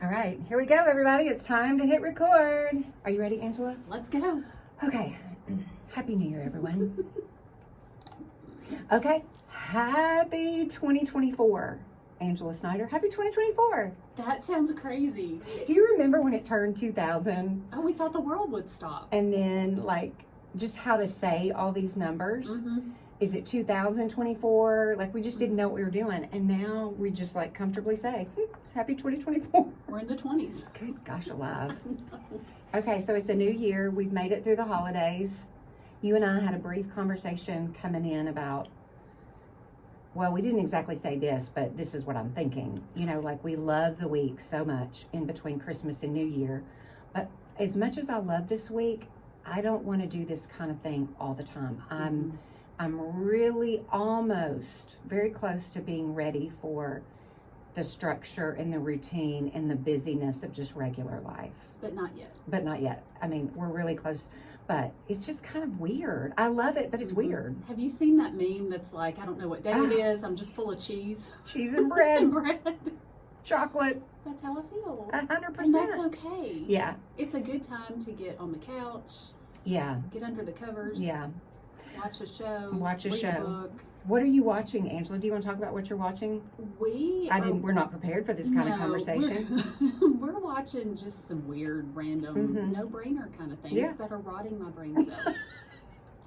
All right, here we go, everybody. It's time to hit record. Are you ready, Angela? Let's go. Okay. Happy New Year, everyone. Okay. Happy 2024. Angela Snyder, happy 2024. That sounds crazy. Do you remember when it turned 2000? Oh, we thought the world would stop. And then, like, just how to say all these numbers. Mm-hmm. Is it 2024? Like, we just didn't know what we were doing. And now we just, like, comfortably say, happy 2024. We're in the 20s. Good gosh alive. Okay, so it's a new year. We've made it through the holidays. You and I had a brief conversation coming in about, well, we didn't exactly say this, but this is what I'm thinking. You know, like, we love the week so much in between Christmas and New Year. But as much as I love this week, I don't want to do this kind of thing all the time. I'm really almost very close to being ready for the structure and the routine and the busyness of just regular life. But not yet. But not yet. I mean, we're really close, but it's just kind of weird. I love it, but it's weird. Have you seen that meme that's like, I don't know what day it is, I'm just full of cheese? Cheese and bread, And bread. chocolate, That's how I feel. 100%. And that's okay. Yeah, It's a good time to get on the couch, yeah, get under the covers, yeah. watch a show, Watch a read show. a book. What are you watching, Angela? Do you want to talk about what you're watching? We're not prepared for this kind of conversation. We're watching just some weird, random, no-brainer kind of things that are rotting my brain cells.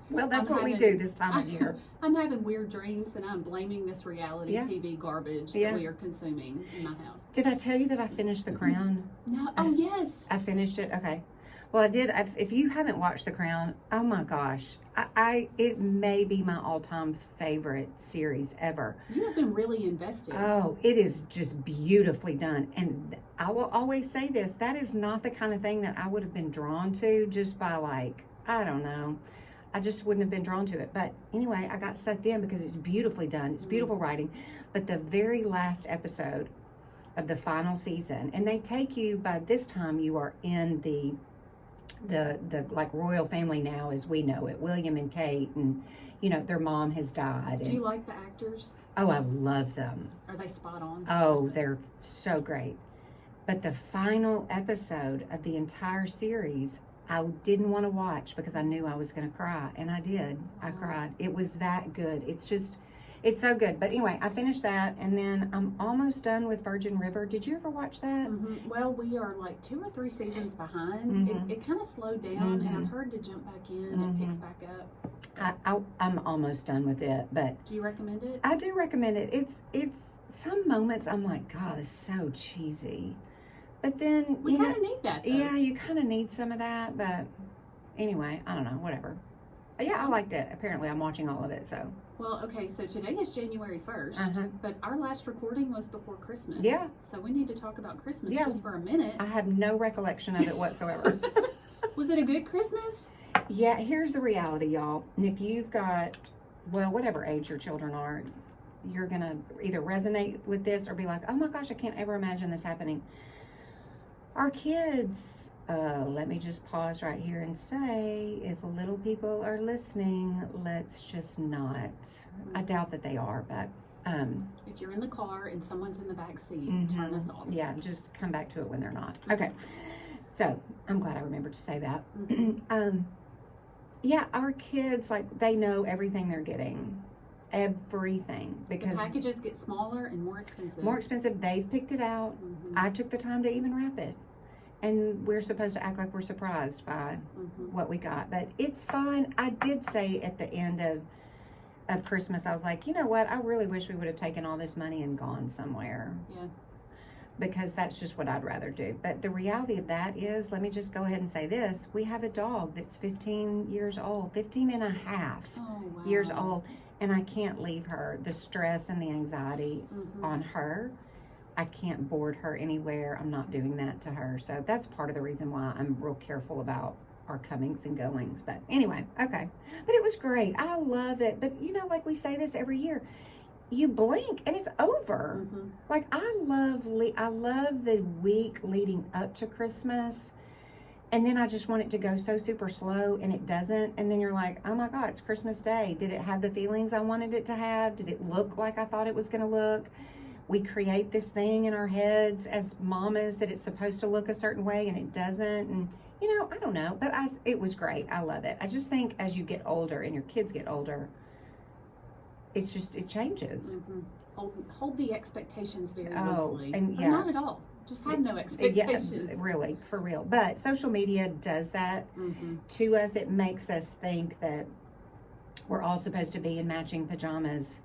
Well, that's what we do this time of year. I'm having weird dreams, and I'm blaming this reality TV garbage that we are consuming in my house. Did I tell you that I finished The Crown? No. Oh, yes. I finished it. Okay. Well, I did. If you haven't watched The Crown, oh my gosh, it may be my all-time favorite series ever. You have been really invested. Oh, it is just beautifully done. And I will always say this, that is not the kind of thing that I would have been drawn to just by, like, I don't know. I just wouldn't have been drawn to it. But anyway, I got sucked in because it's beautifully done. It's beautiful writing. But the very last episode of the final season, and they take you, by this time you are in the like royal family now as we know it, William and Kate, and you know their mom has died. Do you like the actors? Oh, I love them. Are they spot on? Oh, they're so great. But the final episode of the entire series, I didn't want to watch because I knew I was going to cry, and I did. I cried. It was that good. It's so good. But anyway, I finished that, and then I'm almost done with Virgin River. Did you ever watch that? Mm-hmm. Well, we are like 2 or 3 seasons behind. It kind of slowed down, and I've heard to jump back in. It picks back up. I'm almost done with it, but do you recommend it? I do recommend it. It's some moments I'm like, God, this is so cheesy. But then we kind of need that, though. Yeah, you kind of need some of that. But anyway, I don't know, whatever. Yeah, I liked it. Apparently, I'm watching all of it, so. Well, okay, so today is January 1st, but our last recording was before Christmas. Yeah. So we need to talk about Christmas just for a minute. I have no recollection of it whatsoever. Was it a good Christmas? Yeah, here's the reality, y'all. And if you've got, well, whatever age your children are, you're going to either resonate with this or be like, oh my gosh, I can't ever imagine this happening. Our kids, let me just pause right here and say, if little people are listening, let's just not. I doubt that they are, but. If you're in the car and someone's in the back seat, turn us off. Yeah, just come back to it when they're not. Okay. So, I'm glad I remembered to say that. Yeah, our kids, like, they know everything they're getting. Everything. Because the packages get smaller and more expensive. More expensive. They've picked it out. I took the time to even wrap it. And we're supposed to act like we're surprised by what we got. But it's fine. I did say at the end of Christmas, I was like, you know what? I really wish we would have taken all this money and gone somewhere. Yeah. Because that's just what I'd rather do. But the reality of that is, let me just go ahead and say this. We have a dog that's 15 years old, 15 and a half years old. And I can't leave her. The stress and the anxiety on her, I can't board her anywhere. I'm not doing that to her. So that's part of the reason why I'm real careful about our comings and goings. But anyway, okay. But it was great. I love it. But you know, like we say this every year, you blink and it's over. Like I love the week leading up to Christmas. And then I just want it to go so super slow, and it doesn't. And then you're like, oh my God, it's Christmas Day. Did it have the feelings I wanted it to have? Did it look like I thought it was going to look? we create this thing in our heads as mamas that it's supposed to look a certain way and it doesn't. And, I don't know, but it was great. I love it. I just think as you get older and your kids get older, it changes. Hold the expectations very loosely. And but not at all. Just have no expectations. Yeah, really, for real. But social media does that to us. It makes us think that we're all supposed to be in matching pajamas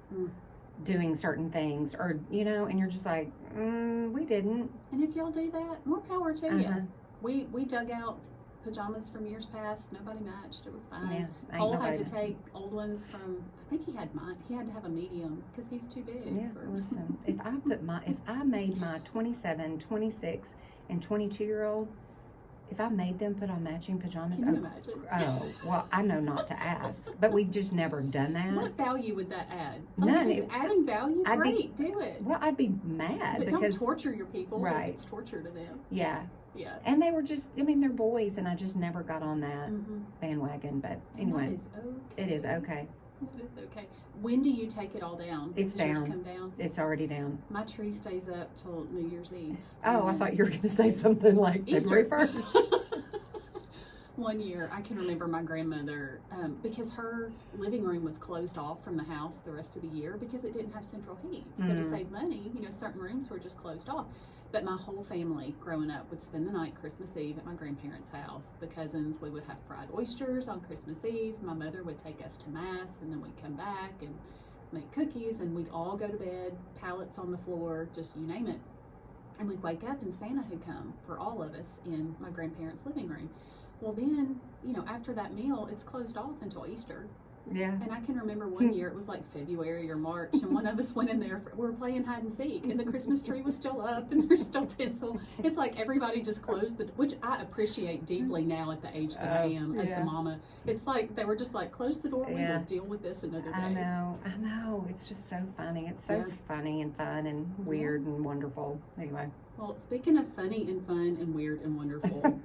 doing certain things, or, and you're just like, we didn't. And if y'all do that, more power to you. We dug out pajamas from years past. Nobody matched. It was fine. Yeah, Cole had to take old ones from, I think he had mine. He had to have a medium because he's too big. Yeah, listen, if I made my 27, 26, and 22-year-old, if I made them put on matching pajamas, Can you imagine? Well, I know not to ask, but we've just never done that. What value would that add? None. If it's adding value, great, do it. Well, I'd be mad but because don't torture your people. Right. It's torture to them. Yeah. Yeah. And they were just, they're boys, and I just never got on that bandwagon. But anyway, it is okay. It is okay. When do you take it all down? It's Does yours down. come down? It's already down. My tree stays up till New Year's Eve. Oh, I thought you were going to say something like Easter. February 1st. One year, I can remember my grandmother, because her living room was closed off from the house the rest of the year because it didn't have central heat. So to save money, certain rooms were just closed off. But my whole family growing up would spend the night Christmas Eve at my grandparents' house. The cousins, we would have fried oysters on Christmas Eve. My mother would take us to Mass, and then we'd come back and make cookies, and we'd all go to bed, pallets on the floor, just you name it. And we'd wake up and Santa had come for all of us in my grandparents' living room. Well, then, after that meal, it's closed off until Easter. Yeah. And I can remember one year, it was like February or March, and one of us went in there, we were playing hide and seek, and the Christmas tree was still up, and there's still tinsel. It's like everybody just closed which I appreciate deeply now at the age that I am as the mama. It's like, they were just like, close the door, we will deal with this another day. I know. It's just so funny. It's so funny and fun and weird and wonderful. Anyway. Well, speaking of funny and fun and weird and wonderful,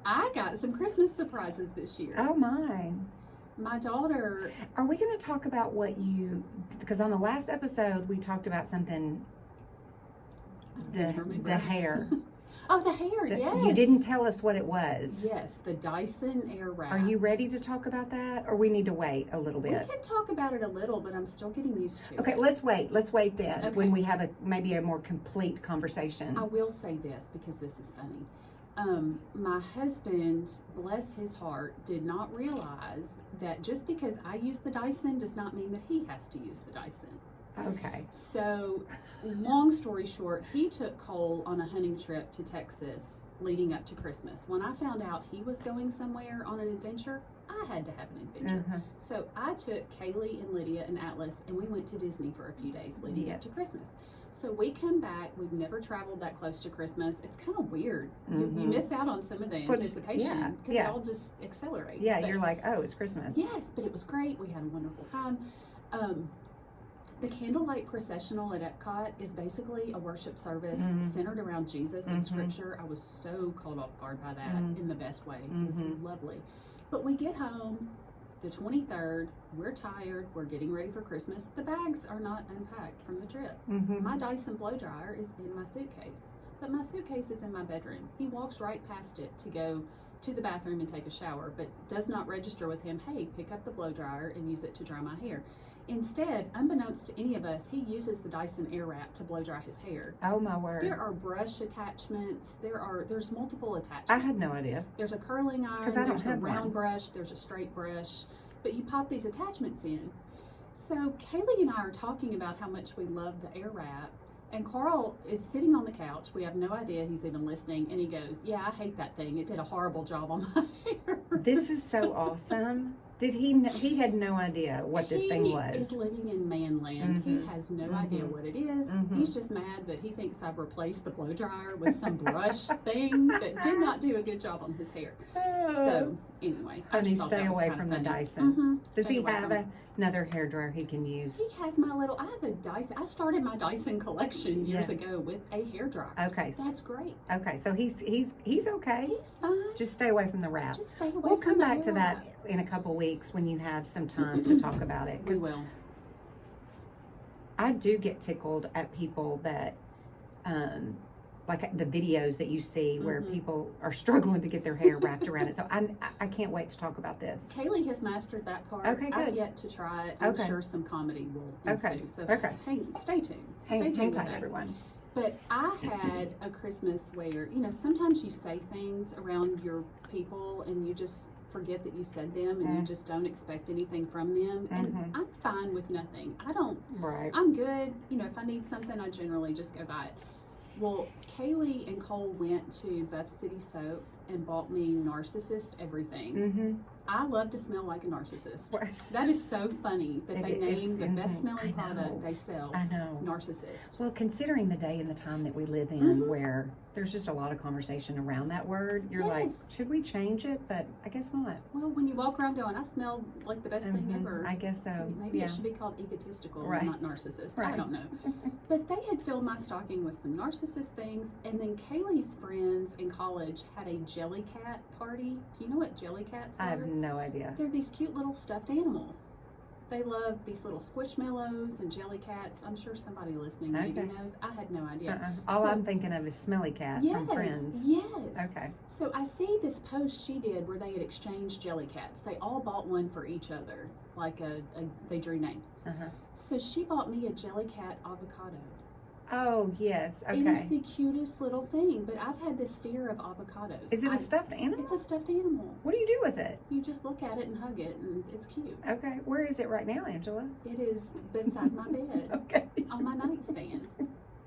I got some Christmas surprises this year. Oh, my. My daughter... Are we going to talk about because on the last episode, we talked about something, the hair. Oh, the hair, yes. You didn't tell us what it was. Yes, the Dyson Airwrap. Are you ready to talk about that, or we need to wait a little bit? We can talk about it a little, but I'm still getting used to it. Okay, let's wait. Let's wait then, Okay. when we have maybe a more complete conversation. I will say this, because this is funny. My husband, bless his heart, did not realize that just because I use the Dyson does not mean that he has to use the Dyson. Okay. So, long story short, he took Cole on a hunting trip to Texas leading up to Christmas. When I found out he was going somewhere on an adventure, I had to have an adventure. So I took Kaylee and Lydia and Atlas, and we went to Disney for a few days leading up to Christmas. So we come back, we've never traveled that close to Christmas. It's kind of weird. You miss out on some of the anticipation because it all just accelerates. Yeah, but you're like, oh, it's Christmas. Yes, but it was great. We had a wonderful time. The Candlelight Processional at Epcot is basically a worship service centered around Jesus and Scripture. I was so caught off guard by that in the best way. It was lovely. But we get home the 23rd, we're tired, we're getting ready for Christmas. The bags are not unpacked from the trip. My Dyson blow dryer is in my suitcase, but my suitcase is in my bedroom. He walks right past it to go to the bathroom and take a shower, but does not register with him, hey, pick up the blow dryer and use it to dry my hair. Instead, unbeknownst to any of us, he uses the Dyson Airwrap to blow dry his hair. Oh my word. There are brush attachments. There's multiple attachments. I had no idea. There's a curling iron, there's a round brush, there's a straight brush, but you pop these attachments in. So Kaylee and I are talking about how much we love the Airwrap, and Carl is sitting on the couch. We have no idea he's even listening, and he goes, yeah, I hate that thing. It did a horrible job on my hair. This is so awesome. Did he had no idea what this thing was. He is living in man land. He has no idea what it is. He's just mad that he thinks I've replaced the blow dryer with some brush thing that did not do a good job on his hair. So anyway, honey, stay away from the Dyson. Does he have another hair dryer he can use? He has I have a Dyson. I started my Dyson collection years ago with a hair dryer. Okay. That's great. Okay, so he's okay. He's fine. Just stay away from the wrap. Just stay away We'll from come the back to that wrap. in a couple weeks when you have some time to talk about it. We will. I do get tickled at people that, like the videos that you see where people are struggling to get their hair wrapped around it. So I can't wait to talk about this. Kaylee has mastered that part. Okay, good. I've yet to try it. I'm sure some comedy will ensue. So stay tuned. Hang tight, everyone. But I had a Christmas where, sometimes you say things around your people and you just forget that you said them and you just don't expect anything from them. And I'm fine with nothing. I'm good. If I need something, I generally just go buy it. Well, Kaylee and Cole went to Buff City Soap and bought me Narcissist everything. I love to smell like a narcissist. That is so funny that they named the best smelling product they sell. I know. Narcissist. Well, considering the day and the time that we live in where there's just a lot of conversation around that word, you're like, should we change it? But I guess not. Well, when you walk around going, I smell like the best thing ever. I guess so. Maybe it should be called egotistical, not narcissist. I don't know. But they had filled my stocking with some narcissist things, and then Kaylee's friends in college had a Jellycat party. Do you know what Jellycats are? I have no idea. They're these cute little stuffed animals. They love these little Squishmallows and Jellycats. I'm sure somebody listening maybe knows. I had no idea. All I'm thinking of is Smelly Cat from Friends. Yes. Okay. So I see this post she did where they had exchanged Jellycats. They all bought one for each other. Like they drew names. So she bought me a Jellycat avocado. Oh, yes. Okay. It is the cutest little thing, but I've had this fear of avocados. Is it a stuffed animal? It's a stuffed animal. What do you do with it? You just look at it and hug it, and it's cute. Okay. Where is it right now, Angela? It is beside my bed. Okay. On my nightstand.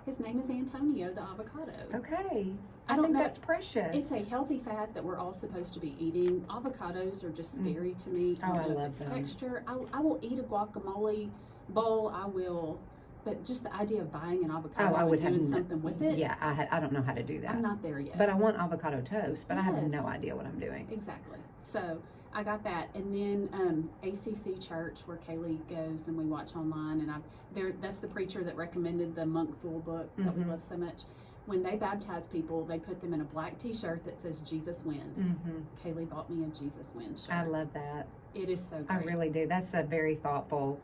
His name is Antonio the avocado. Okay. I don't think know. that's precious. It's a healthy fat that we're all supposed to be eating. Avocados are just scary to me. Oh, I love its them. Texture. I will eat a guacamole bowl. I will. But just the idea of buying an avocado I would and doing have something with it. Yeah, I don't know how to do that. I'm not there yet. But I want avocado toast, but I have no idea what I'm doing. Exactly. So I got that, and then ACC Church, where Kaylee goes, and we watch online, and that's the preacher that recommended the Monk Fool book that we love so much. When they baptize people, they put them in a black T-shirt that says "Jesus Wins." Kaylee bought me a "Jesus Wins" shirt. I love that. It is so great. I really do. That's a very thoughtful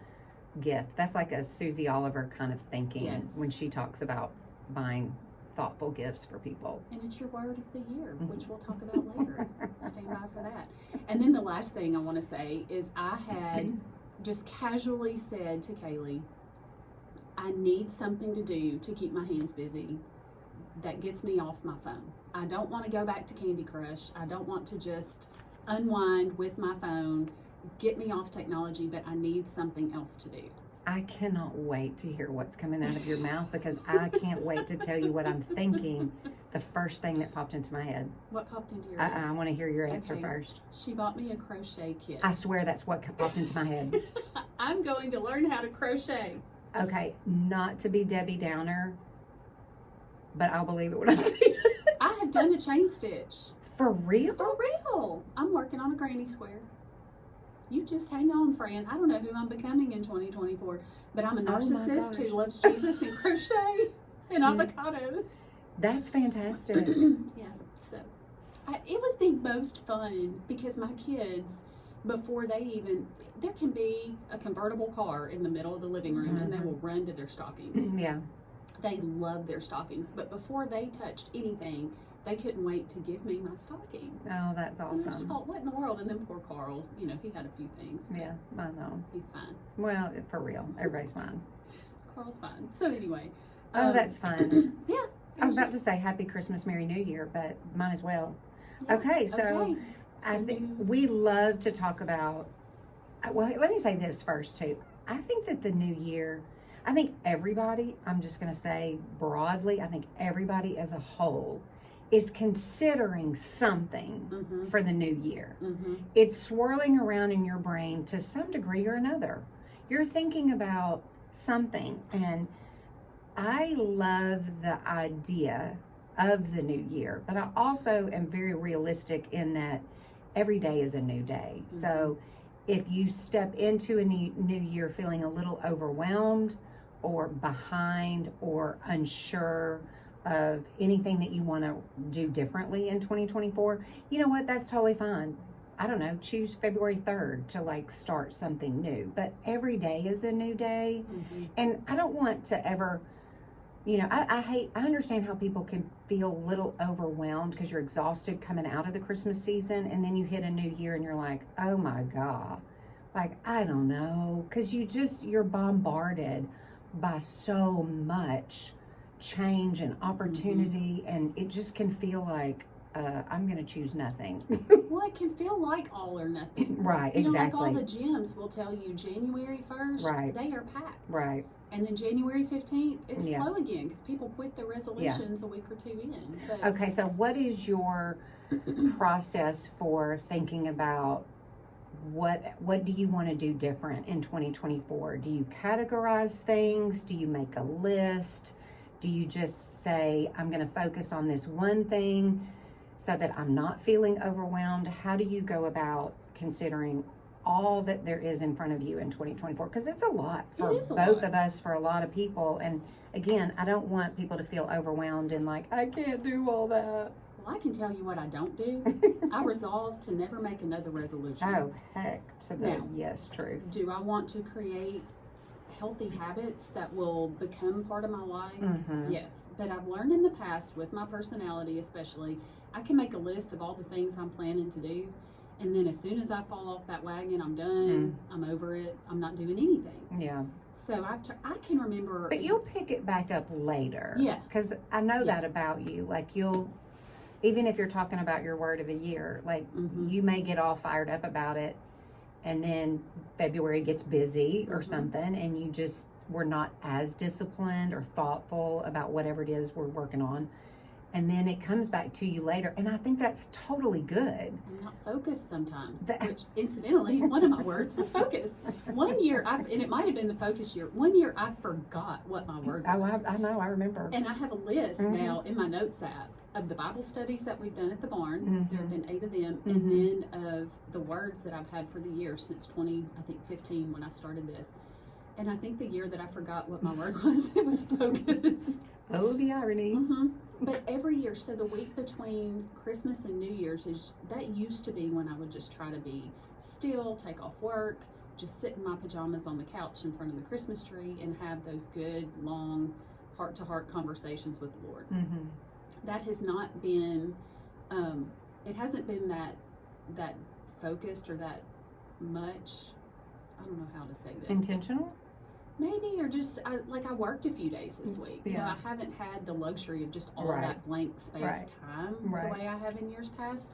gift. That's like a Susie Oliver kind of thinking when she talks about buying thoughtful gifts for people. And it's your word of the year, which we'll talk about later. Stand by for that. And then the last thing I want to say is I had just casually said to Kaylee, I need something to do to keep my hands busy that gets me off my phone. I don't want to go back to Candy Crush. I don't want to just unwind with my phone, get me off technology, but I need something else to do. I cannot wait to hear what's coming out of your mouth, because I can't wait to tell you what I'm thinking. The first thing that popped into my head. What popped into your head? I want to hear your answer first. She bought me a crochet kit. I swear that's what popped into my head. I'm going to learn how to crochet. Okay, not to be Debbie Downer, but I'll believe it when I see it. I have done a chain stitch. For real? For real. I'm working on a granny square. You just hang on, friend. I don't know who I'm becoming in 2024, but I'm a narcissist who loves Jesus and crochet and avocados. That's fantastic. Yeah, so it was the most fun because my kids, before there can be a convertible car in the middle of the living room and they will run to their stockings. Yeah. They love their stockings, but before they touched anything, they couldn't wait to give me my stocking. Oh, that's awesome. And I just thought, what in the world? And then poor Carl, he had a few things. Yeah, I know. He's fine. Well, for real, everybody's fine. Carl's fine. So anyway. Oh, that's fun. Yeah. I was about to say Happy Christmas, Merry New Year, but mine as well. Yeah, okay, so I think we love to talk about, well, let me say this first too. I think that the new year, I think everybody, I'm just going to say broadly, I think everybody as a whole is considering something for the new year. It's swirling around in your brain to some degree or another. You're thinking about something, and I love the idea of the new year, but I also am very realistic in that every day is a new day. So if you step into a new year feeling a little overwhelmed or behind or unsure of anything that you want to do differently in 2024, you know what? That's totally fine. I don't know, choose February 3rd to like start something new. But every day is a new day. Mm-hmm. And I don't want to ever, I understand how people can feel a little overwhelmed because you're exhausted coming out of the Christmas season, and then you hit a new year and you're like, oh my God, like, I don't know. Because you're bombarded by so much change and opportunity, and it just can feel like, I'm going to choose nothing. Well, it can feel like all or nothing. Right, Like exactly. all the gyms will tell you January 1st, Right. they are packed. Right. And then January 15th, it's Yeah. slow again because people quit their resolutions a week or two in. But Okay, so what is your process for thinking about what do you want to do different in 2024? Do you categorize things? Do you make a list? Do you just say, I'm going to focus on this one thing so that I'm not feeling overwhelmed? How do you go about considering all that there is in front of you in 2024? Because it's a lot for It is a both lot. of us, for a lot of people. And again, I don't want people to feel overwhelmed and like, I can't do all that. Well, I can tell you what I don't do. I resolve to never make another resolution. Oh, heck to the Now, yes truth. Do I want to create healthy habits that will become part of my life? Mm-hmm. Yes. But I've learned in the past, with my personality especially, I can make a list of all the things I'm planning to do. And then as soon as I fall off that wagon, I'm done. I'm over it. I'm not doing anything. Yeah. So I can remember. But you'll pick it back up later. Yeah. Because I know that about you. Like even if you're talking about your word of the year, like you may get all fired up about it, and then February gets busy or something, and we're not as disciplined or thoughtful about whatever it is we're working on. And then it comes back to you later. And I think that's totally good. I'm not focused sometimes, which incidentally, one of my words was focus. One year, and it might have been the focus year, one year I forgot what my word was. Oh, I know, I remember. And I have a list now in my notes app of the Bible studies that we've done at the barn. There have been 8 of them. And then of the words that I've had for the year since 2015 when I started this. And I think the year that I forgot what my word was, it was focus. Oh, the irony. But every year, so the week between Christmas and New Year's, that used to be when I would just try to be still, take off work, just sit in my pajamas on the couch in front of the Christmas tree and have those good, long, heart-to-heart conversations with the Lord. That has not been, it hasn't been that focused or that much, I don't know how to say this. Intentional? Maybe, or just, I worked a few days this week. You know, Yeah. I haven't had the luxury of just all Right. that blank space Right. time Right. the way I have in years past.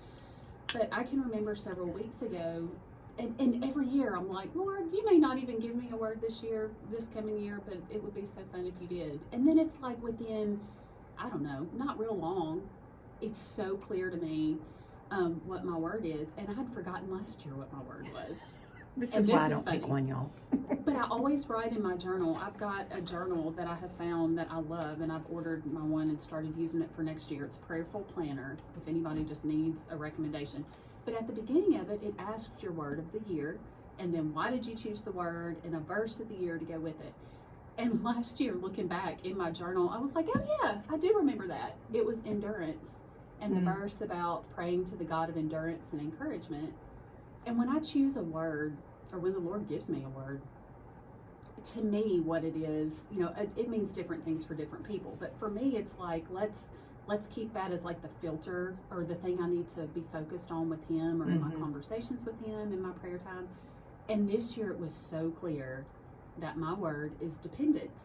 But I can remember several weeks ago, and every year I'm like, Lord, you may not even give me a word this coming year, but it would be so fun if you did. And then it's like within, I don't know, not real long, it's so clear to me what my word is. And I had forgotten last year what my word was. This And is this why I is don't pick funny. one, y'all. But I always write in my journal. I've got a journal that I have found that I love, and I've ordered my one and started using it for next year. It's Prayerful Planner, if anybody just needs a recommendation. But at the beginning of it, it asks your word of the year, and then why did you choose the word, and a verse of the year to go with it. And last year, looking back in my journal, I was like, oh yeah, I do remember that. It was endurance, and the verse about praying to the God of endurance and encouragement. And when I choose a word, or when the Lord gives me a word, to me, what it is, it means different things for different people. But for me, it's like, let's keep that as like the filter or the thing I need to be focused on with Him, or in my conversations with Him, in my prayer time. And this year, it was so clear that my word is dependent,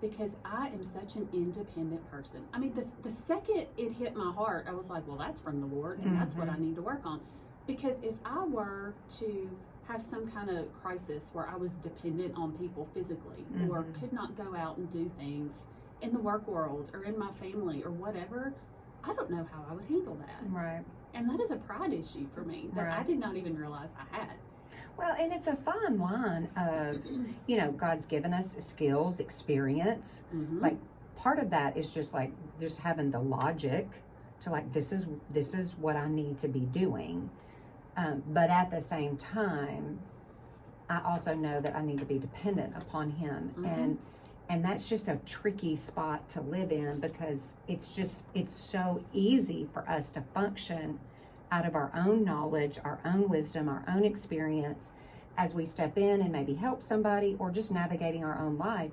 because I am such an independent person. I mean, the second it hit my heart, I was like, well, that's from the Lord, and that's what I need to work on. Because if I were to have some kind of crisis where I was dependent on people physically, or could not go out and do things in the work world or in my family or whatever, I don't know how I would handle that. Right. And that is a pride issue for me that I did not even realize I had. Well, and it's a fine line of, God's given us skills, experience. Like, part of that is just like, just having the logic to like, this is what I need to be doing. But at the same time, I also know that I need to be dependent upon Him. And that's just a tricky spot to live in, because it's so easy for us to function out of our own knowledge, our own wisdom, our own experience as we step in and maybe help somebody or just navigating our own life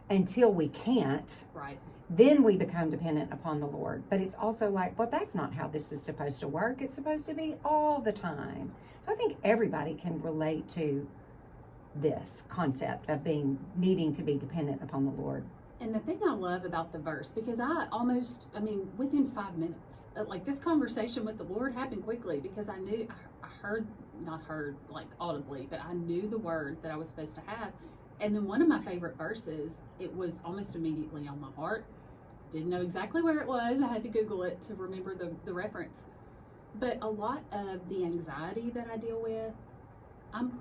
until we can't. Right. Then we become dependent upon the Lord. But it's also like, well, that's not how this is supposed to work. It's supposed to be all the time. So I think everybody can relate to this concept of needing to be dependent upon the Lord. And the thing I love about the verse, because within 5 minutes, like this conversation with the Lord happened quickly because I knew, not heard like audibly, but I knew the word that I was supposed to have. And then one of my favorite verses, it was almost immediately on my heart. Didn't know exactly where it was. I had to Google it to remember the reference. But a lot of the anxiety that I deal with, I've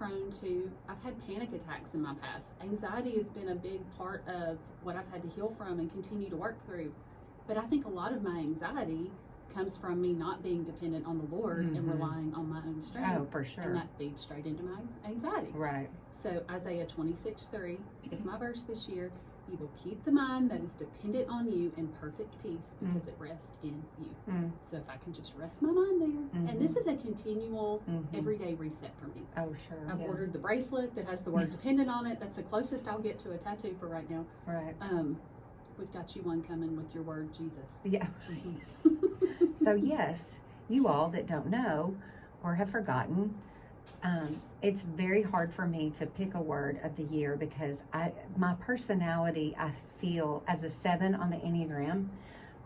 had panic attacks in my past. Anxiety has been a big part of what I've had to heal from and continue to work through. But I think a lot of my anxiety comes from me not being dependent on the Lord and relying on my own strength. Oh, for sure. And that feeds straight into my anxiety. Right. So Isaiah 26:3 is my verse this year. You will keep the mind that is dependent on you in perfect peace because it rests in you. So if I can just rest my mind there, and this is a continual, everyday reset for me. Oh, sure. I've ordered the bracelet that has the word dependent on it. That's the closest I'll get to a tattoo for right now. Right. We've got you one coming with your word, Jesus. Yeah. So yes, you all that don't know or have forgotten, it's very hard for me to pick a word of the year because my personality, I feel as a 7 on the Enneagram,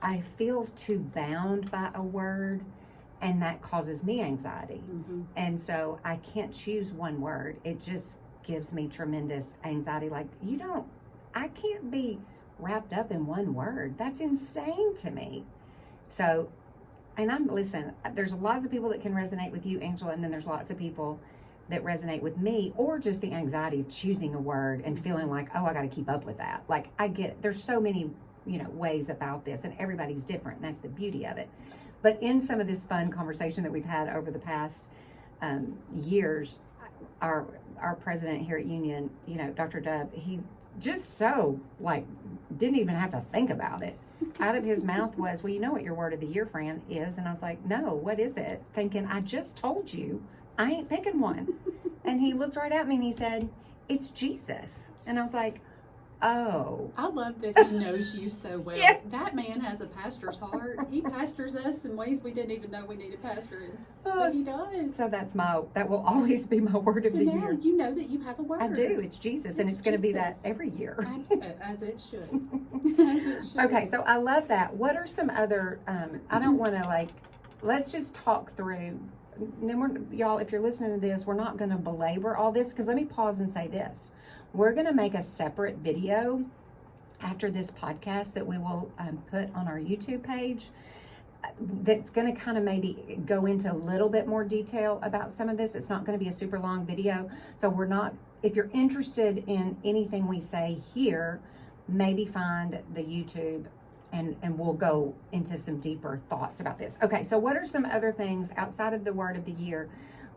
I feel too bound by a word, and that causes me anxiety. And so I can't choose one word. It just gives me tremendous anxiety. Like, I can't be wrapped up in one word. That's insane to me. So, and listen, there's lots of people that can resonate with you, Angela, and then there's lots of people that resonate with me, or just the anxiety of choosing a word and feeling like, oh, I got to keep up with that. Like, I get, there's so many, ways about this, and everybody's different, and that's the beauty of it. But in some of this fun conversation that we've had over the past years, our president here at Union, Dr. Dub, he just so, didn't even have to think about it. Out of his mouth was, well, you know what your word of the year, Fran, is? And I was like, no, what is it? Thinking, I just told you, I ain't picking one. And he looked right at me and he said, it's Jesus. And I was like, oh. I love that he knows you so well. Yeah. That man has a pastor's heart. He pastors us in ways we didn't even know we needed pastoring. But he does. So that will always be my word of the now year. You know that you have a word. I do. It's Jesus. And it's going to be that every year. As it should. As it should. Okay, so I love that. What are some other, I don't want to let's just talk through. Y'all, if you're listening to this, we're not going to belabor all this, because let me pause and say this. We're going to make a separate video after this podcast that we will put on our YouTube page that's going to kind of maybe go into a little bit more detail about some of this. It's not going to be a super long video. So if you're interested in anything we say here, maybe find the YouTube and we'll go into some deeper thoughts about this. Okay, so what are some other things outside of the word of the year?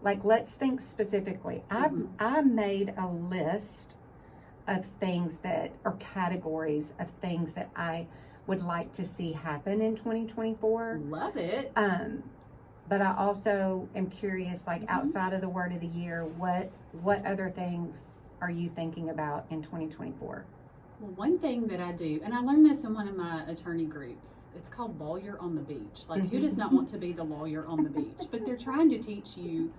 Let's think specifically. I made a list of things or categories of things that I would like to see happen in 2024. Love it. But I also am curious, outside of the word of the year, what other things are you thinking about in 2024? Well, one thing that I do, and I learned this in one of my attorney groups, it's called Lawyer on the Beach. Who does not want to be the lawyer on the beach? But they're trying to teach you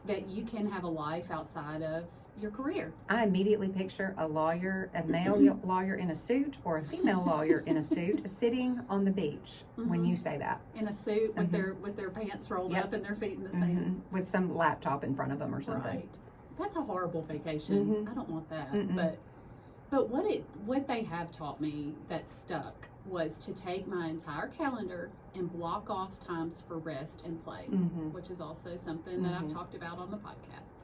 that you can have a life outside of your career. I immediately picture a male lawyer in a suit, or a female lawyer in a suit sitting on the beach when you say that. In a suit with their pants rolled up and their feet in the sand. With some laptop in front of them or something. Right. That's a horrible vacation. I don't want that. But what they have taught me that stuck was to take my entire calendar and block off times for rest and play, which is also something that I've talked about on the podcast.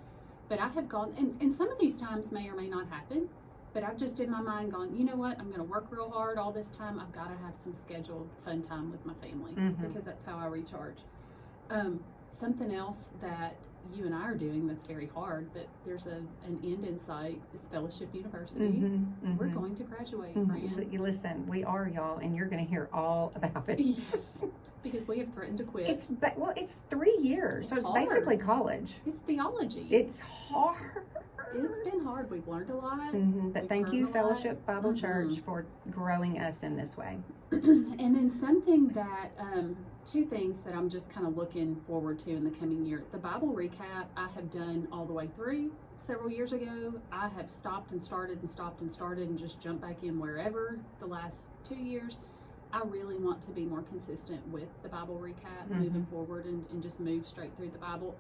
But I have gone, and some of these times may or may not happen, but I've just in my mind gone, you know what, I'm going to work real hard all this time. I've got to have some scheduled fun time with my family because that's how I recharge. Something else that you and I are doing that's very hard, but there's an end in sight, is Fellowship University. We're going to graduate, Fran. Listen, we are, y'all, and you're going to hear all about it. Yes, because we have threatened to quit. It's 3 years, so It's it's hard. basically college. It's theology. It's hard. It's been hard. We've learned a lot. But We've thank heard you, a lot. Fellowship Bible Church, for growing us in this way. And then something that, two things that I'm just kind of looking forward to in the coming year. The Bible recap I have done all the way through several years ago. I have stopped and started and stopped and started and just jumped back in wherever the last 2 years. I really want to be more consistent with the Bible recap moving forward and just move straight through the Bible.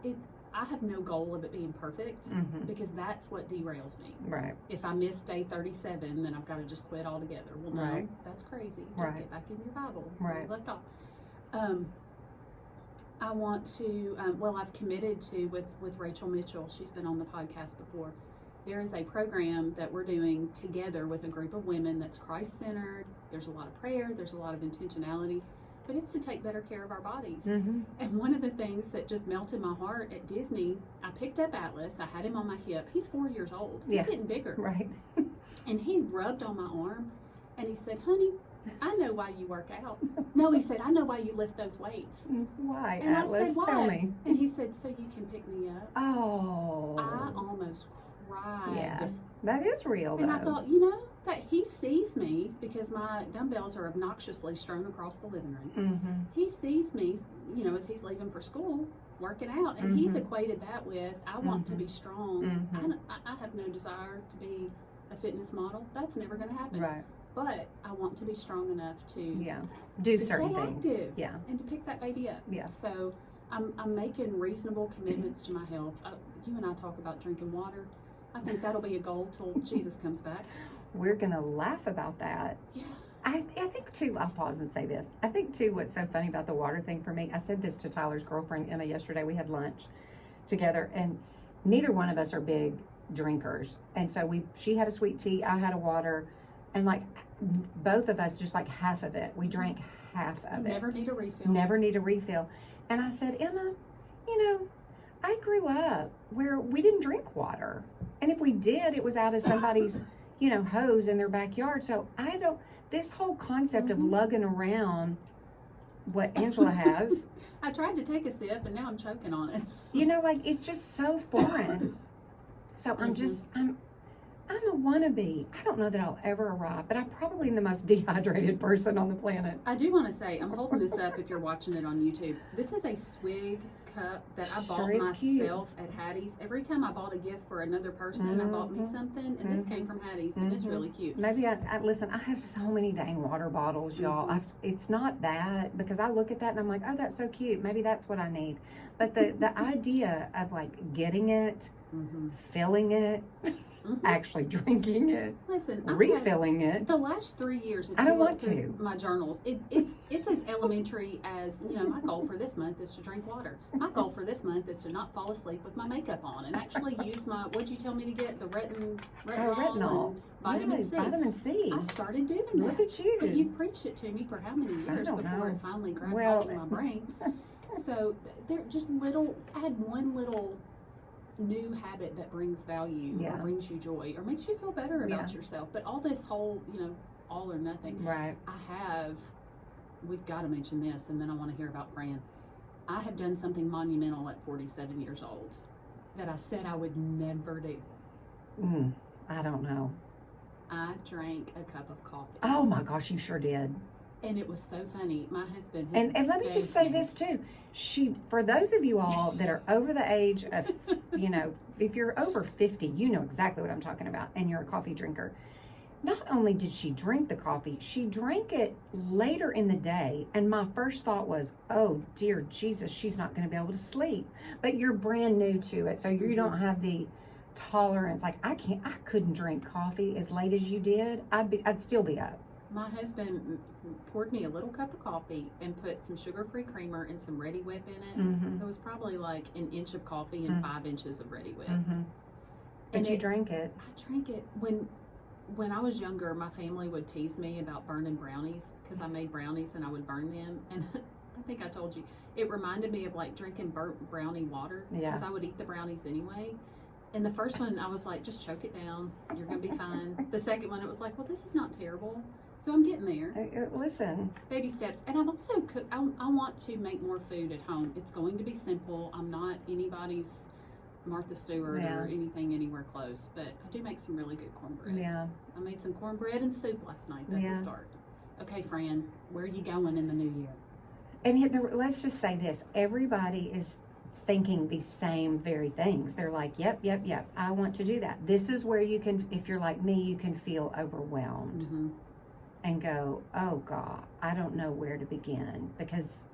I have no goal of it being perfect because that's what derails me. Right. If I miss day 37, then I've got to just quit altogether. Well, no, Right. that's crazy. Just Right. get back in your Bible. Right. Where you left off. I want to, I've committed to with Rachel Mitchell. She's been on the podcast before. There is a program that we're doing together with a group of women that's Christ-centered. There's a lot of prayer. There's a lot of intentionality. But it's to take better care of our bodies. And one of the things that just melted my heart at Disney, I picked up Atlas. I had him on my hip. He's 4 years old. He's getting bigger. Right. And he rubbed on my arm and he said, honey, I know why you work out. No, he said, I know why you lift those weights. Why, And Atlas? I said, why? Tell me. And he said, so you can pick me up. Oh. I almost cried. Yeah. That is real, though. And I thought, that he sees me because my dumbbells are obnoxiously strewn across the living room. He sees me, as he's leaving for school, working out. And he's equated that with, I want to be strong. I have no desire to be a fitness model. That's never going to happen. Right. But I want to be strong enough to Do to certain stay things. active Yeah. and to pick that baby up. Yeah. So I'm making reasonable commitments to my health. You and I talk about drinking water. I think that'll be a goal till Jesus comes back. We're going to laugh about that. Yeah. I think, too, I'll pause and say this. I think, too, what's so funny about the water thing for me, I said this to Tyler's girlfriend, Emma, yesterday. We had lunch together, and neither one of us are big drinkers. And so she had a sweet tea, I had a water, and like both of us, just like half of it. We drank half of it. Never need a refill. Never need a refill. And I said, Emma, I grew up where we didn't drink water. And if we did, it was out of somebody's, hose in their backyard. So this whole concept of lugging around what Angela has, I tried to take a sip and now I'm choking on it. it's just so foreign. So I'm a wannabe. I don't know that I'll ever arrive, but I'm probably the most dehydrated person on the planet. I do want to say, I'm holding this up if you're watching it on YouTube. This is a swig cup that I bought myself at Hattie's. Every time I bought a gift for another person, I bought me something, and this came from Hattie's, and it's really cute. Maybe listen, I have so many dang water bottles, y'all. It's not that, because I look at that and I'm like, oh, that's so cute. Maybe that's what I need. But the idea of like getting it, filling it, actually drinking it, listen, refilling it. The last 3 years, if I you don't look want through my journals, it's as elementary as, my goal for this month is to drink water. My goal for this month is to not fall asleep with my makeup on and actually use what'd you tell me to get? The retinol. And vitamin C. Vitamin C. I've started doing that. Look at you. But you've preached it to me for how many years don't before know. it finally grabbed hold of my brain? So they're just add one little new habit that brings value or brings you joy or makes you feel better about yourself. But all this whole, all or nothing. Right. We've got to mention this, and then I want to hear about Fran. I have done something monumental at 47 years old that I said I would never do. I don't know. I drank a cup of coffee. Oh my gosh, you sure did. And it was so funny. My husband and let me just say this too. For those of you all that are over the age of, if you're over 50, you know exactly what I'm talking about, and you're a coffee drinker. Not only did she drink the coffee, she drank it later in the day, and my first thought was, oh dear Jesus, she's not going to be able to sleep. But you're brand new to it, so you don't have the tolerance. Like I couldn't drink coffee as late as you did. I'd still be up. My husband poured me a little cup of coffee and put some sugar-free creamer and some Ready Whip in it. It was probably like an inch of coffee and 5 inches of Ready Whip. But you drank it. I drank it. When I was younger, my family would tease me about burning brownies because I made brownies and I would burn them. And I think I told you, it reminded me of like drinking burnt brownie water because I would eat the brownies anyway. And the first one, I was like, just choke it down. You're going to be fine. The second one, it was like, well, this is not terrible. So I'm getting there. Listen. Baby steps. And I've also cooked, I want to make more food at home. It's going to be simple. I'm not anybody's Martha Stewart or anything anywhere close, but I do make some really good cornbread. Yeah. I made some cornbread and soup last night. That's a start. Okay, Fran, where are you going in the new year? And let's just say this. Everybody is thinking these same very things. They're like, yep, I want to do that. This is where you can, if you're like me, you can feel overwhelmed and go, oh God, I don't know where to begin, because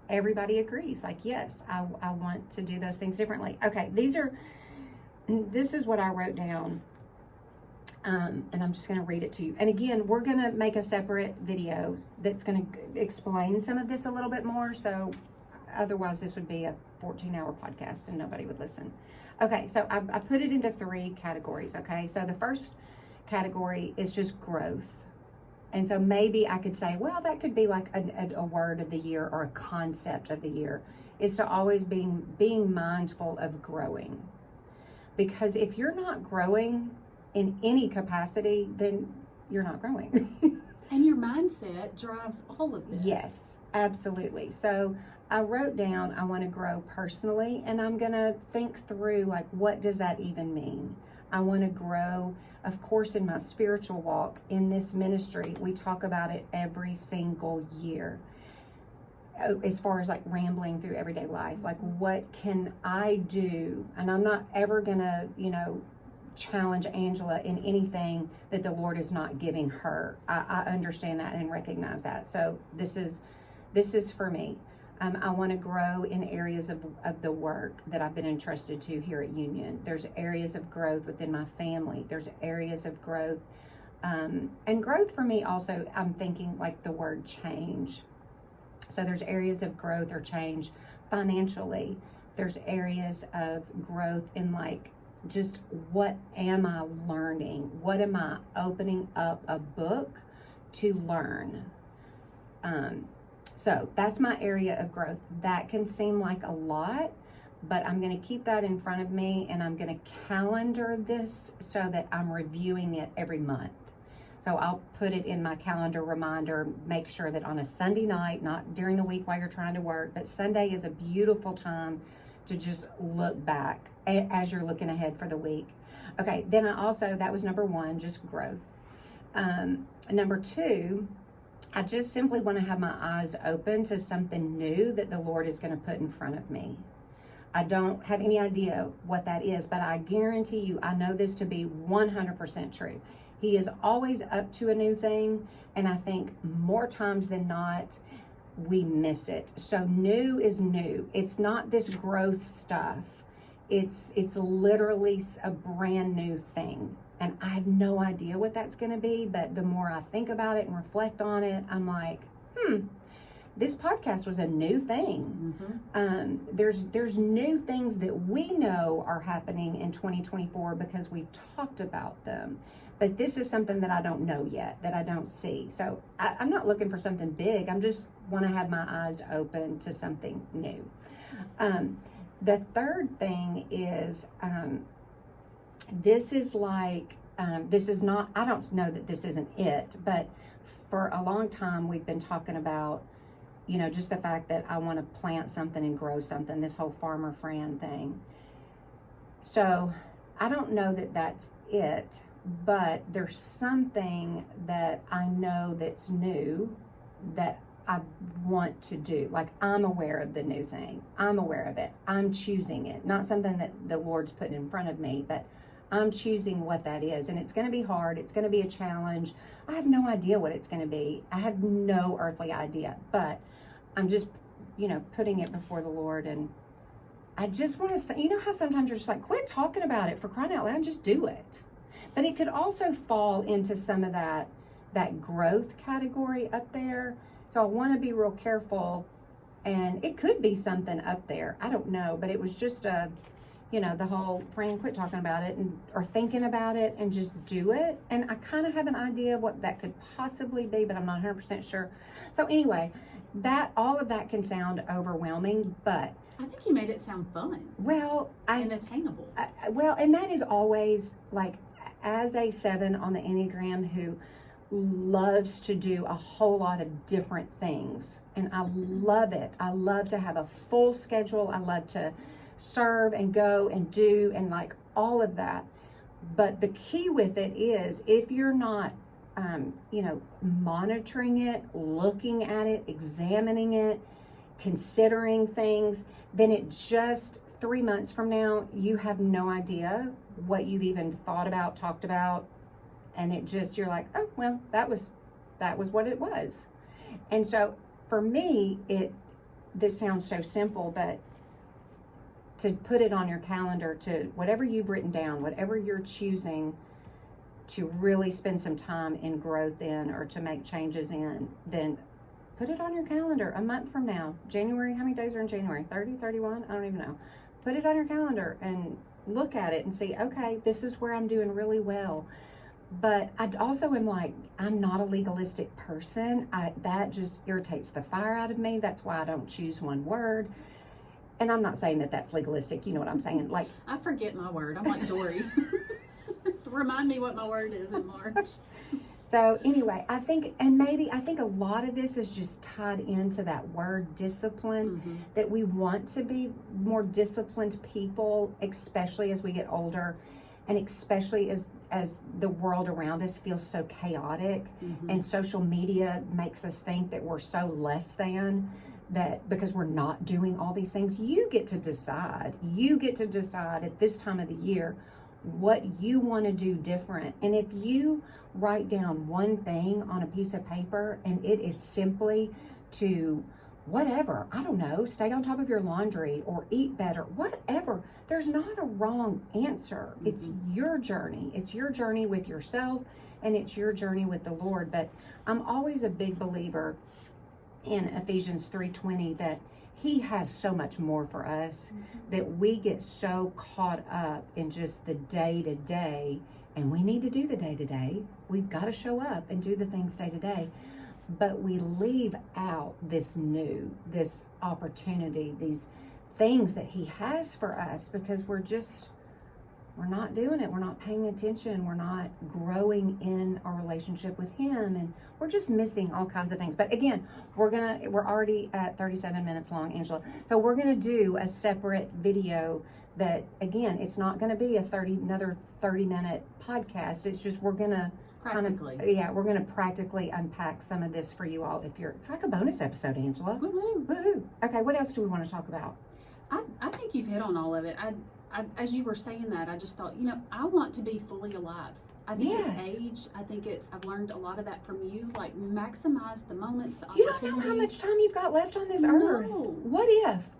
everybody agrees. Like, yes, I want to do those things differently. Okay, this is what I wrote down. And I'm just going to read it to you. And again, we're going to make a separate video that's going to explain some of this a little bit more. So otherwise, this would be a 14-hour podcast and nobody would listen. Okay, so I put it into 3 categories, okay? So the first category is just growth. And so maybe I could say, well, that could be like a word of the year or a concept of the year, is to always being mindful of growing. Because if you're not growing in any capacity, then you're not growing. And your mindset drives all of this. Yes, absolutely. So I wrote down, I want to grow personally, and I'm going to think through, like, what does that even mean? I want to grow, of course, in my spiritual walk. In this ministry, we talk about it every single year. As far as like rambling through everyday life, like, what can I do? And I'm not ever going to, challenge Angela in anything that the Lord is not giving her. I understand that and recognize that. So this is for me. I want to grow in areas of the work that I've been entrusted to here at Union. There's areas of growth within my family. There's areas of growth. And growth for me also, I'm thinking like the word change. So there's areas of growth or change financially. There's areas of growth in like, just what am I learning? What am I opening up a book to learn? So that's my area of growth. That can seem like a lot, but I'm going to keep that in front of me, and I'm going to calendar this so that I'm reviewing it every month. So I'll put it in my calendar reminder, make sure that on a Sunday night, not during the week while you're trying to work, but Sunday is a beautiful time to just look back as you're looking ahead for the week. Okay, then that was number 1, just growth. Number 2, I just simply want to have my eyes open to something new that the Lord is going to put in front of me. I don't have any idea what that is, but I guarantee you, I know this to be 100% true. He is always up to a new thing, and I think more times than not, we miss it. So new is new. It's not this growth stuff. It's literally a brand new thing. And I have no idea what that's going to be, but the more I think about it and reflect on it, I'm like, this podcast was a new thing. There's new things that we know are happening in 2024 because we've talked about them. But this is something that I don't know yet, that I don't see. So I'm not looking for something big. I'm just want to have my eyes open to something new. The third thing is, this is like, this is not, I don't know that this isn't it, but for a long time we've been talking about, just the fact that I want to plant something and grow something, this whole Farmer Fran thing. So I don't know that that's it, but there's something that I know that's new that I want to do. Like, I'm aware of the new thing. I'm aware of it. I'm choosing it. Not something that the Lord's put in front of me, but I'm choosing what that is. And it's going to be hard. It's going to be a challenge. I have no idea what it's going to be. I have no earthly idea, but I'm just, putting it before the Lord. And I just want to say, how sometimes you're just like, quit talking about it, for crying out loud, just do it. But it could also fall into some of that growth category up there. So I want to be real careful, and it could be something up there. I don't know, but it was just the whole Fran, quit talking about it or thinking about it and just do it. And I kind of have an idea of what that could possibly be, but I'm not 100% sure. So anyway, all of that can sound overwhelming, but I think you made it sound fun. Well, and attainable. And that is always like, as a 7 on the Enneagram who loves to do a whole lot of different things. And I love it. I love to have a full schedule. I love to serve and go and do and like all of that. But the key with it is if you're not, monitoring it, looking at it, examining it, considering things, then it just 3 months from now, you have no idea what you've even thought about, talked about, and it just, you're like, oh, well, that was what it was. And so for me, this sounds so simple, but to put it on your calendar, to whatever you've written down, whatever you're choosing to really spend some time in growth in or to make changes in, then put it on your calendar a month from now. January, how many days are in January? 30, 31? I don't even know. Put it on your calendar and look at it and see, okay, this is where I'm doing really well. But I also am like, I'm not a legalistic person. That just irritates the fire out of me. That's why I don't choose one word. And I'm not saying that that's legalistic. You know what I'm saying? Like, I forget my word. I'm like Dory. Remind me what my word is in March. So anyway, I think a lot of this is just tied into that word discipline, that we want to be more disciplined people, especially as we get older, and especially as the world around us feels so chaotic, and social media makes us think that we're so less than, that because we're not doing all these things. You get to decide at this time of the year what you want to do different. And if you write down one thing on a piece of paper and it is simply to whatever, I don't know, stay on top of your laundry or eat better, whatever, there's not a wrong answer. It's your journey. It's your journey with yourself, and it's your journey with the Lord. But I'm always a big believer in Ephesians 3:20 that He has so much more for us, that we get so caught up in just the day-to-day, and we need to do the day-to-day. We've got to show up and do the things day-to-day, but we leave out this opportunity, these things that He has for us, because we're not doing it. We're not paying attention. We're not growing in our relationship with Him, and we're just missing all kinds of things. But again, we're already at 37 minutes long, Angela. So we're gonna do a separate video that, again, it's not gonna be another 30-minute podcast. It's just, we're gonna practically unpack some of this for you all. It's like a bonus episode, Angela. Woo-hoo. Woohoo. Okay, what else do we want to talk about? I think you've hit on all of it. I, as you were saying that, I just thought, I want to be fully alive. I think it's age. I think I've learned a lot of that from you. Like, maximize the moments, the opportunities. You don't know how much time you've got left on this earth. What if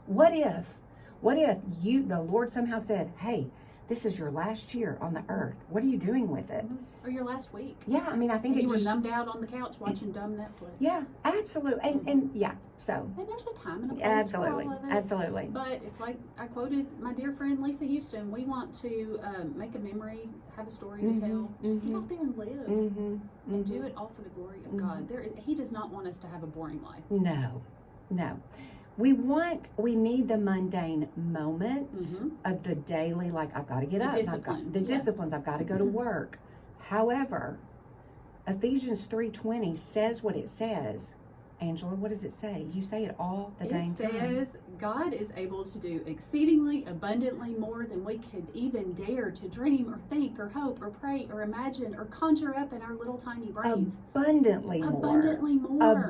the Lord somehow said, hey, this is your last year on the earth. What are you doing with it? Or your last week. Yeah, I mean, I think you were numbed out on the couch watching dumb Netflix. Yeah, absolutely. And yeah, so. And there's a time and a place for all of it. Absolutely. But it's like I quoted my dear friend Lisa Houston. We want to make a memory, have a story to tell. Just get out there and live. And do it all for the glory of God. He does not want us to have a boring life. No. We need the mundane moments of the daily, like, I've got to get up. Disciplines. I've got to go to work. However, Ephesians 3:20 says what it says. Angela, what does it say? You say it all the dang time. It says, God is able to do exceedingly abundantly more than we could even dare to dream or think or hope or pray or imagine or conjure up in our little tiny brains. Abundantly more.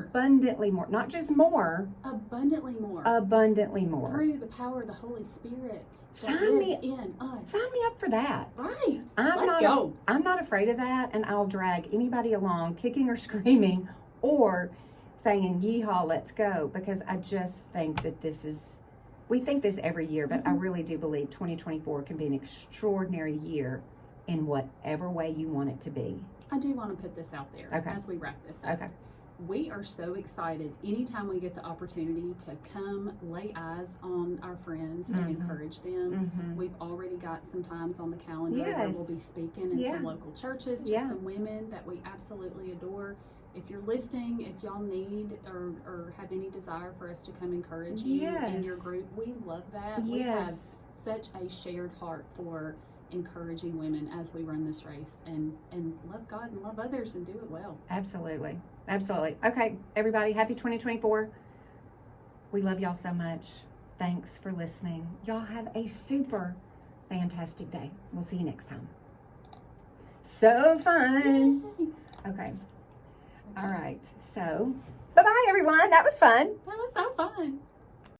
Abundantly more. Not just more. Abundantly more. Abundantly more. Through the power of the Holy Spirit Sign me in us. Sign me up for that. Right. Let's go. I'm not afraid of that, and I'll drag anybody along kicking or screaming or saying, yeehaw, let's go, because I just think that we think this every year, but I really do believe 2024 can be an extraordinary year in whatever way you want it to be. I do want to put this out there as we wrap this up. Okay. We are so excited anytime we get the opportunity to come lay eyes on our friends and encourage them. We've already got some times on the calendar where we'll be speaking in some local churches to some women that we absolutely adore. If you're listening, if y'all need or have any desire for us to come encourage you in your group, we love that. We have such a shared heart for encouraging women as we run this race and love God and love others and do it well. Absolutely. Absolutely. Okay, everybody, happy 2024. We love y'all so much. Thanks for listening. Y'all have a super fantastic day. We'll see you next time. So fun. Yay. Okay. All right. So, bye-bye, everyone. That was fun. That was so fun.